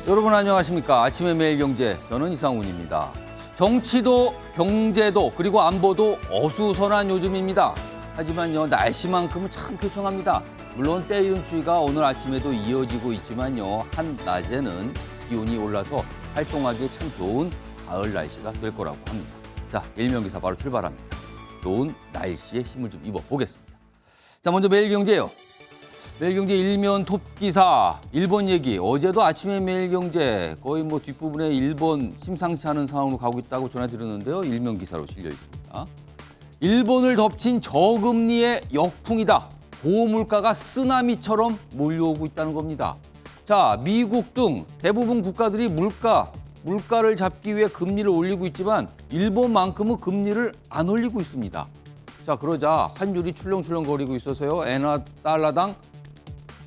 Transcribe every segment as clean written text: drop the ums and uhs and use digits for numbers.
여러분 안녕하십니까? 아침의 매일경제, 저는 이상훈입니다. 정치도 경제도 그리고 안보도 어수선한 요즘입니다. 하지만요, 날씨만큼은 참 쾌청합니다. 물론 때이른 추위가 오늘 아침에도 이어지고 있지만요, 한낮에는 기온이 올라서 활동하기에 참 좋은 가을 날씨가 될 거라고 합니다. 자, 일명기사 바로 출발합니다. 좋은 날씨에 힘을 좀 입어보겠습니다. 자, 먼저 매일경제요. 매일경제 일면 톱기사, 일본 얘기. 어제도 아침에 매일경제 거의 뒷부분에 일본 심상치 않은 상황으로 가고 있다고 전해드렸는데요. 일면 기사로 실려 있습니다. 일본을 덮친 저금리의 역풍이다. 고물가가 쓰나미처럼 몰려오고 있다는 겁니다. 자, 미국 등 대부분 국가들이 물가를 잡기 위해 금리를 올리고 있지만 일본만큼은 금리를 안 올리고 있습니다. 자, 그러자 환율이 출렁출렁거리고 있어서요. 엔화 달러당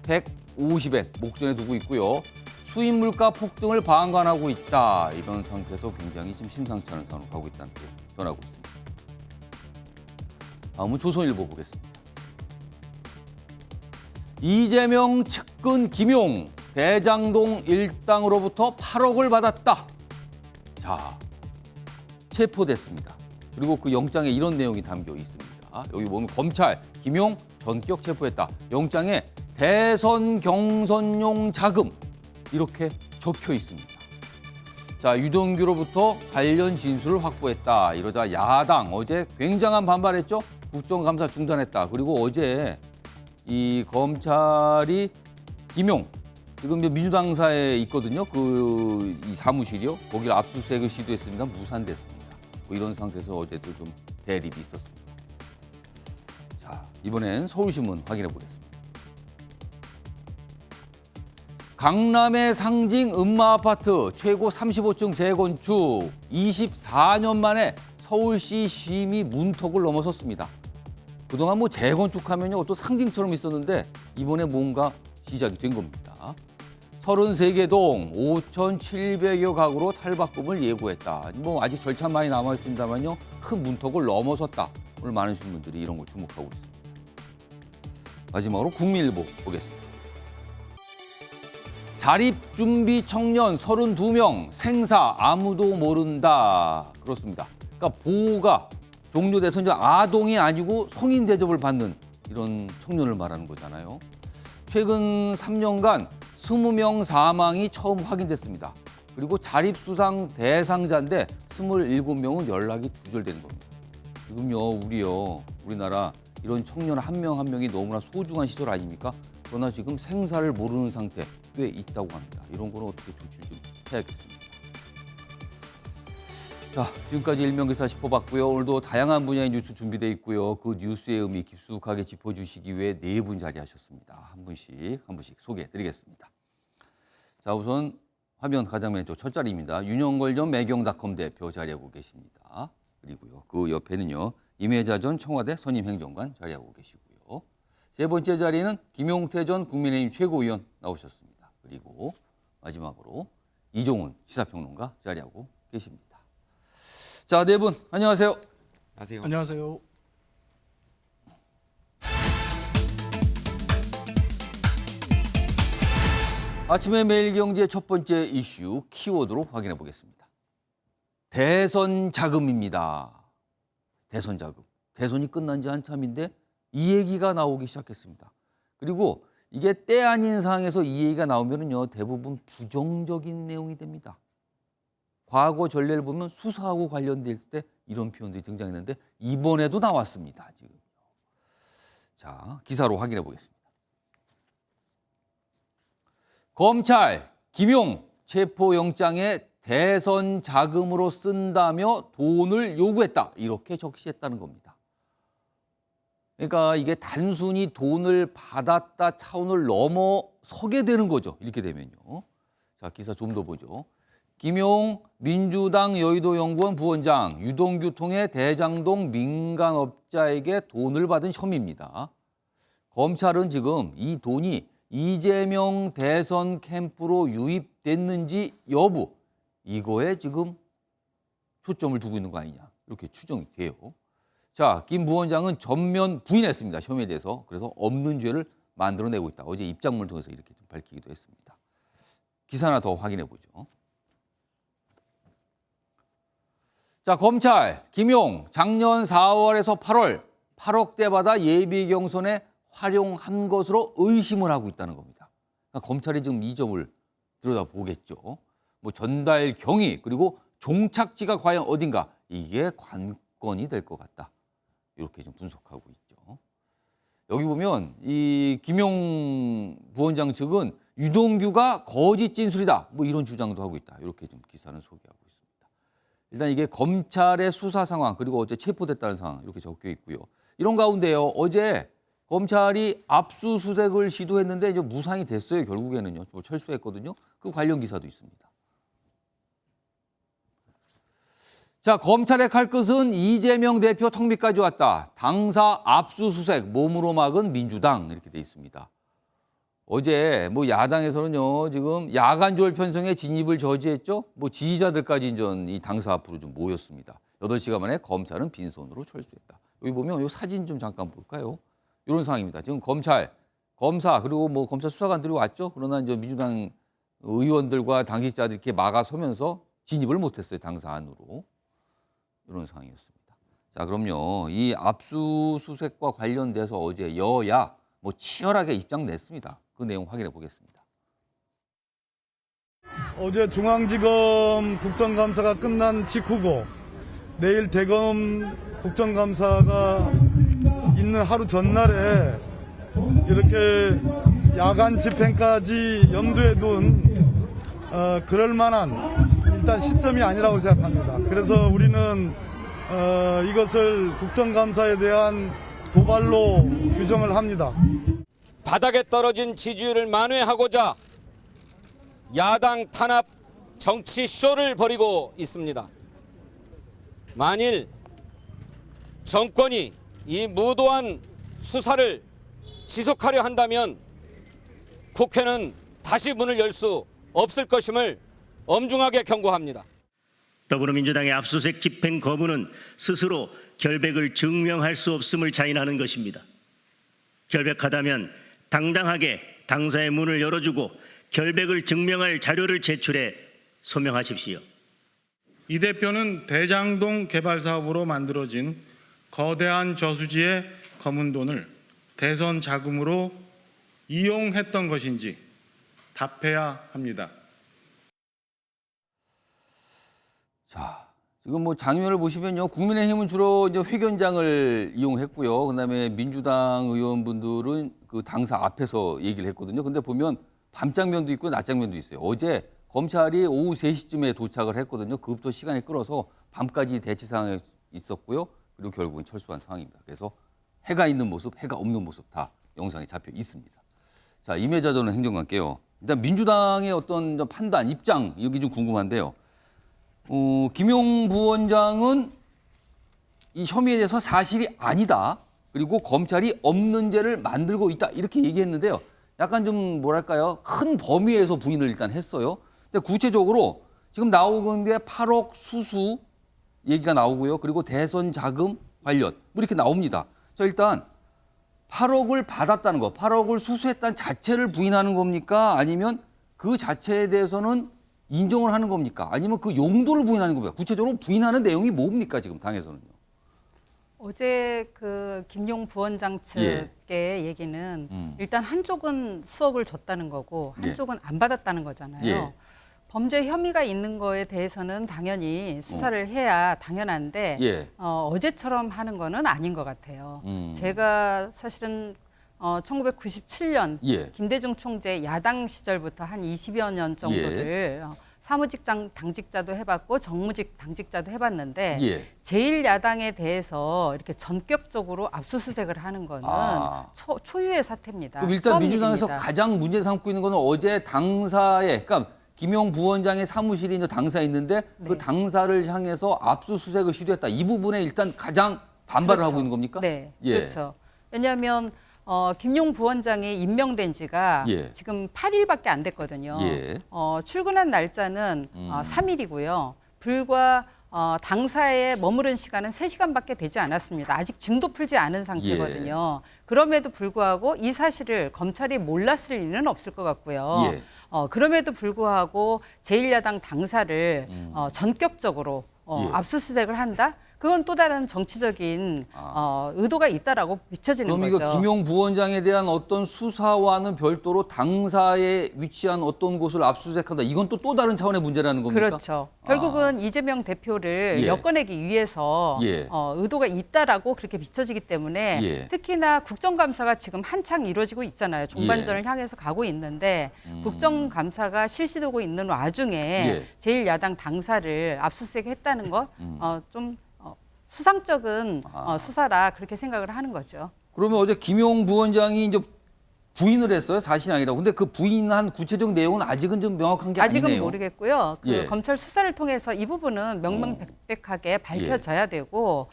150엔 목전에 두고 있고요. 수입 물가 폭등을 방관하고 있다. 이런 상태에서 굉장히 좀 심상치 않은 상황으로 가고 있다는 게 전하고 있습니다. 다음은 조선일보 보겠습니다. 이재명 측근 김용 대장동 일당으로부터 8억을 받았다. 자, 체포됐습니다. 그리고 그 영장에 이런 내용이 담겨 있습니다. 여기 보면 검찰 김용 전격 체포했다. 영장에 대선 경선용 자금 이렇게 적혀 있습니다. 자, 유동규로부터 관련 진술을 확보했다. 이러자 야당 어제 굉장한 반발했죠. 국정감사 중단했다. 그리고 어제 이 검찰이 김용 지금 민주당사에 있거든요. 이 사무실이요. 거기를 압수수색을 시도했습니다. 무산됐습니다. 이런 상태에서 어제도 좀 대립이 있었습니다. 자, 이번엔 서울신문 확인해 보겠습니다. 강남의 상징 음마아파트 최고 35층 재건축 24년 만에 서울시 심의 문턱을 넘어섰습니다. 그동안 재건축하면요 또 상징처럼 있었는데 이번에 뭔가 시작이 된 겁니다. 33개 동 5,700여 가구로 탈바꿈을 예고했다. 아직 절차 많이 남아 있습니다만요 큰 문턱을 넘어섰다. 오늘 많은 신문들이 이런 걸 주목하고 있습니다. 마지막으로 국민일보 보겠습니다. 자립준비 청년 32명 생사 아무도 모른다. 그렇습니다. 그러니까 보호가 종료돼서 이제 아동이 아니고 성인 대접을 받는 이런 청년을 말하는 거잖아요. 최근 3년간 20명 사망이 처음 확인됐습니다. 그리고 자립수상 대상자인데 27명은 연락이 두절되는 겁니다. 지금요, 우리나라 이런 청년 한 명 한 명이 너무나 소중한 시절 아닙니까? 그러나 지금 생사를 모르는 상태 꽤 있다고 합니다. 이런 거는 어떻게 조치를 좀 해야겠습니다. 자, 지금까지 일명기사 짚어봤고요. 오늘도 다양한 분야의 뉴스 준비되어 있고요. 그 뉴스의 의미 깊숙하게 짚어주시기 위해 네 분 자리하셨습니다. 한 분씩 소개해드리겠습니다. 자, 우선 화면 가장 맨 첫 자리입니다. 윤영걸 전 매경닷컴 대표 자리하고 계십니다. 그리고요, 그 옆에는요, 임혜자 전 청와대 선임 행정관 자리하고 계시고요. 세 번째 자리는 김용태 전 국민의힘 최고위원 나오셨습니다. 그리고 마지막으로 이종훈 시사평론가 자리하고 계십니다. 자, 네 분 안녕하세요. 안녕하세요. 안녕하세요. 아침의 매일경제 첫 번째 이슈 키워드로 확인해 보겠습니다. 대선 자금입니다. 대선 자금. 대선이 끝난 지 한참인데 이 얘기가 나오기 시작했습니다. 그리고 이게 때 아닌 상황에서 이 얘기가 나오면은요 대부분 부정적인 내용이 됩니다. 과거 전례를 보면 수사하고 관련될 때 이런 표현들이 등장했는데 이번에도 나왔습니다. 지금. 자, 기사로 확인해 보겠습니다. 검찰 김용 체포영장에 대선 자금으로 쓴다며 돈을 요구했다. 이렇게 적시했다는 겁니다. 그러니까 이게 단순히 돈을 받았다 차원을 넘어서게 되는 거죠. 이렇게 되면요. 자, 기사 좀 더 보죠. 김용 민주당 여의도연구원 부원장 유동규 통해 대장동 민간업자에게 돈을 받은 혐의입니다. 검찰은 지금 이 돈이 이재명 대선 캠프로 유입됐는지 여부 이거에 지금 초점을 두고 있는 거 아니냐 이렇게 추정이 돼요. 자, 김 부원장은 전면 부인했습니다. 혐의에 대해서. 그래서 없는 죄를 만들어내고 있다. 어제 입장문을 통해서 이렇게 좀 밝히기도 했습니다. 기사 하나 더 확인해 보죠. 자, 검찰 김용 작년 4월에서 8월 8억대 받아 예비 경선에 활용한 것으로 의심을 하고 있다는 겁니다. 그러니까 검찰이 지금 이 점을 들여다보겠죠. 뭐 전달 경위 그리고 종착지가 과연 어딘가 이게 관건이 될 것 같다. 이렇게 좀 분석하고 있죠. 여기 보면 이 김용 부원장 측은 유동규가 거짓 진술이다. 뭐 이런 주장도 하고 있다. 이렇게 좀 기사는 소개하고 있습니다. 일단 이게 검찰의 수사 상황 그리고 어제 체포됐다는 상황 이렇게 적혀 있고요. 이런 가운데요. 어제 검찰이 압수수색을 시도했는데 이제 무산이 됐어요. 결국에는요. 뭐 철수했거든요. 그 관련 기사도 있습니다. 자, 검찰의 칼끝은 이재명 대표 턱밑까지 왔다. 당사 압수수색 몸으로 막은 민주당 이렇게 돼 있습니다. 어제 뭐 야당에서는요 지금 야간조월 편성에 진입을 저지했죠. 뭐 지지자들까지 이 당사 앞으로 좀 모였습니다. 8시간 만에 검찰은 빈손으로 철수했다. 여기 보면 이 사진 좀 잠깐 볼까요? 이런 상황입니다. 지금 검사 그리고 뭐 검찰 수사관들이 왔죠. 그러나 이제 민주당 의원들과 당직자들이 이렇게 막아서면서 진입을 못했어요. 당사 안으로. 이런 상황이었습니다. 자, 그럼요. 이 압수수색과 관련돼서 어제 여야 뭐 치열하게 입장 냈습니다. 그 내용 확인해 보겠습니다. 어제 중앙지검 국정감사가 끝난 직후고 내일 대검 국정감사가 있는 하루 전날에 이렇게 야간 집행까지 염두에 둔 그럴 만한 일단 시점이 아니라고 생각합니다. 그래서 우리는 이것을 국정감사에 대한 도발로 규정을 합니다. 바닥에 떨어진 지지율을 만회하고자 야당 탄압 정치 쇼를 벌이고 있습니다. 만일 정권이 이 무도한 수사를 지속하려 한다면 국회는 다시 문을 열 수 없을 것임을 엄중하게 경고합니다. 더불어민주당의 압수수색 집행 거부는 스스로 결백을 증명할 수 없음을 자인하는 것입니다. 결백하다면 당당하게 당사의 문을 열어주고 결백을 증명할 자료를 제출해 소명하십시오. 이 대표는 대장동 개발 사업으로 만들어진 거대한 저수지의 검은 돈을 대선 자금으로 이용했던 것인지 답해야 합니다. 자, 지금 뭐 장면을 보시면요. 국민의힘은 주로 이제 회견장을 이용했고요. 그다음에 민주당 의원분들은 그 당사 앞에서 얘기를 했거든요. 근데 보면 밤장면도 있고 낮장면도 있어요. 어제 검찰이 오후 3시쯤에 도착을 했거든요. 그것부터 시간이 끌어서 밤까지 대치 상황에 있었고요. 그리고 결국은 철수한 상황입니다. 그래서 해가 있는 모습, 해가 없는 모습 다 영상에 잡혀 있습니다. 자, 임혜자 전 행정관께요. 일단 민주당의 어떤 판단, 입장 여기 좀 궁금한데요. 김용 부원장은 이 혐의에 대해서 사실이 아니다. 그리고 검찰이 없는 죄를 만들고 있다. 이렇게 얘기했는데요. 약간 좀 뭐랄까요. 큰 범위에서 부인을 일단 했어요. 근데 구체적으로 지금 나오는 게 8억 수수 얘기가 나오고요. 그리고 대선 자금 관련 뭐 이렇게 나옵니다. 자, 일단 8억을 받았다는 거, 8억을 수수했다는 자체를 부인하는 겁니까? 아니면 그 자체에 대해서는 인정을 하는 겁니까? 아니면 그 용도를 부인하는 겁니까? 구체적으로 부인하는 내용이 뭡니까? 지금 당에서는요. 어제 그 김용 부원장 측의 얘기는 일단 한쪽은 수억을 줬다는 거고 한쪽은 안 받았다는 거잖아요. 범죄 혐의가 있는 거에 대해서는 당연히 수사를 해야 당연한데 어제처럼 하는 거는 아닌 것 같아요. 제가 사실은 1997년 김대중 총재 야당 시절부터 한 20여 년 정도를 사무직 당직자도 해봤고 정무직 당직자도 해봤는데 제1야당에 대해서 이렇게 전격적으로 압수수색을 하는 거는 초유의 사태입니다. 그럼 일단 민주당에서 가장 문제 삼고 있는 거는 어제 당사에, 그러니까 김용 부원장의 사무실이 이제 당사에 있는데 그 당사를 향해서 압수수색을 시도했다. 이 부분에 일단 가장 반발을 하고 있는 겁니까? 네, 그렇죠. 왜냐하면 김용 부원장이 임명된 지가 지금 8일밖에 안 됐거든요. 출근한 날짜는 3일이고요. 불과 당사에 머무른 시간은 3시간밖에 되지 않았습니다. 아직 짐도 풀지 않은 상태거든요. 그럼에도 불구하고 이 사실을 검찰이 몰랐을 리는 없을 것 같고요. 예. 그럼에도 불구하고 제1야당 당사를 전격적으로 예. 압수수색을 한다? 그건 또 다른 정치적인 의도가 있다라고 비춰지는 그럼 거죠. 이거 김용 부원장에 대한 어떤 수사와는 별도로 당사에 위치한 어떤 곳을 압수수색한다. 이건 또 다른 차원의 문제라는 겁니까? 그렇죠. 결국은 이재명 대표를 예. 엮어내기 위해서 예. 의도가 있다라고 그렇게 비춰지기 때문에 예. 특히나 국정감사가 지금 한창 이루어지고 있잖아요. 종반전을 예. 향해서 가고 있는데 국정감사가 실시되고 있는 와중에 예. 제1야당 당사를 압수수색했다는 것 좀 수상적인 수사라 그렇게 생각을 하는 거죠. 그러면 어제 김용 부원장이 이제 부인을 했어요. 사실이 아니라고. 근데 그 부인한 구체적 내용은 아직은 좀 명확한 게 아직은 아니네요. 모르겠고요. 그 예. 검찰 수사를 통해서 이 부분은 명명백백하게 밝혀져야 되고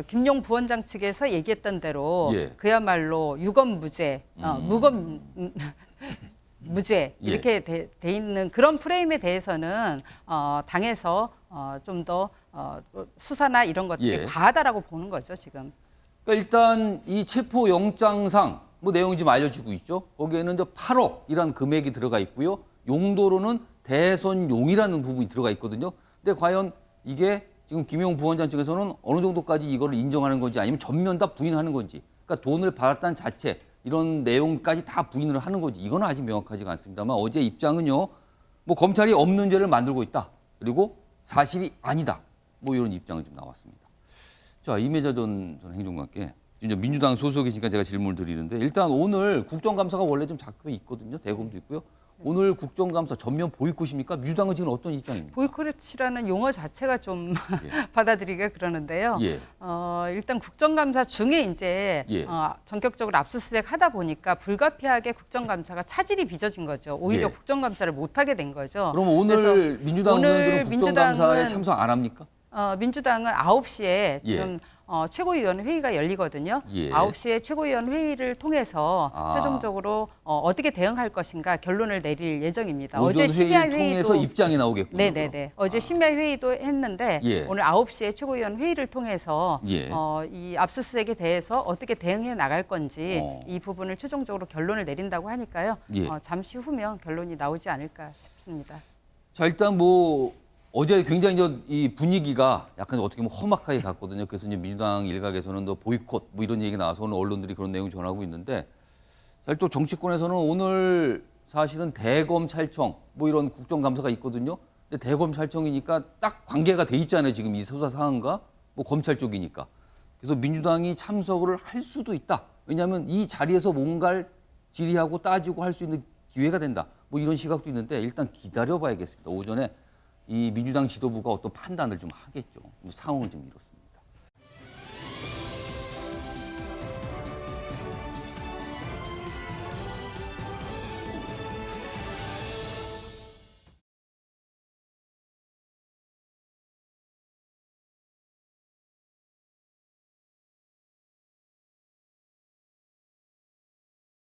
김용 부원장 측에서 얘기했던 대로 예. 그야말로 유검무죄, 무검 무죄 예. 이렇게 돼 있는 그런 프레임에 대해서는 당에서 좀 더 수사나 이런 것들이 예. 과하다라고 보는 거죠 지금. 그러니까 일단 이 체포 영장상 뭐 내용이 좀 알려지고 있죠. 거기에는 이제 8억이라는 금액이 들어가 있고요. 용도로는 대선용이라는 부분이 들어가 있거든요. 근데 과연 이게 지금 김용 부원장 측에서는 어느 정도까지 이거를 인정하는 건지 아니면 전면 다 부인하는 건지. 그러니까 돈을 받았다는 자체 이런 내용까지 다 부인을 하는 건지 이거는 아직 명확하지가 않습니다만 어제 입장은요. 뭐 검찰이 없는 죄를 만들고 있다. 그리고 사실이 아니다. 뭐 이런 입장은 좀 나왔습니다. 자, 이매자 전 행정관께 이제 민주당 소속이시니까 제가 질문을 드리는데 일단 오늘 국정감사가 원래 좀 잡혀 있거든요. 대검도 있고요. 오늘 국정감사 전면 보이콧입니까? 민주당은 지금 어떤 입장입니까? 보이콧이라는 용어 자체가 좀 예. 받아들이기가 그러는데요. 예. 일단 국정감사 중에 이제 예. 전격적으로 압수수색 하다 보니까 불가피하게 국정감사가 차질이 빚어진 거죠. 오히려 예. 국정감사를 못하게 된 거죠. 그럼 오늘 민주당 오늘 의원들은 국정감사에 민주당은- 참석 안 합니까? 민주당은 9시에 지금 최고위원 회의가 열리거든요. 예. 9시에 최고위원 회의를 통해서 최종적으로 어떻게 대응할 것인가 결론을 내릴 예정입니다. 오전 어제 심야 회의를 통해서 회의도 입장이 나오겠군요. 네네네. 어제 심야 회의도 했는데 예. 오늘 9시에 최고위원 회의를 통해서 예. 이 압수수색에 대해서 어떻게 대응해 나갈 건지 어. 이 부분을 최종적으로 결론을 내린다고 하니까요. 예. 잠시 후면 결론이 나오지 않을까 싶습니다. 자, 일단 뭐 어제 굉장히 이 분위기가 약간 어떻게 보면 험악하게 갔거든요. 그래서 이제 민주당 일각에서는 또 보이콧 뭐 이런 얘기 나와서 오늘 언론들이 그런 내용 전하고 있는데 사실 또 정치권에서는 오늘 사실은 대검찰청 뭐 이런 국정감사가 있거든요. 근데 대검찰청이니까 딱 관계가 돼 있잖아요. 지금 이 수사 상황과 뭐 검찰 쪽이니까. 그래서 민주당이 참석을 할 수도 있다. 왜냐하면 이 자리에서 뭔가를 질의하고 따지고 할 수 있는 기회가 된다. 뭐 이런 시각도 있는데 일단 기다려봐야겠습니다. 오전에 이 민주당 지도부가 어떤 판단을 좀 하겠죠. 상황은 좀 이렇습니다.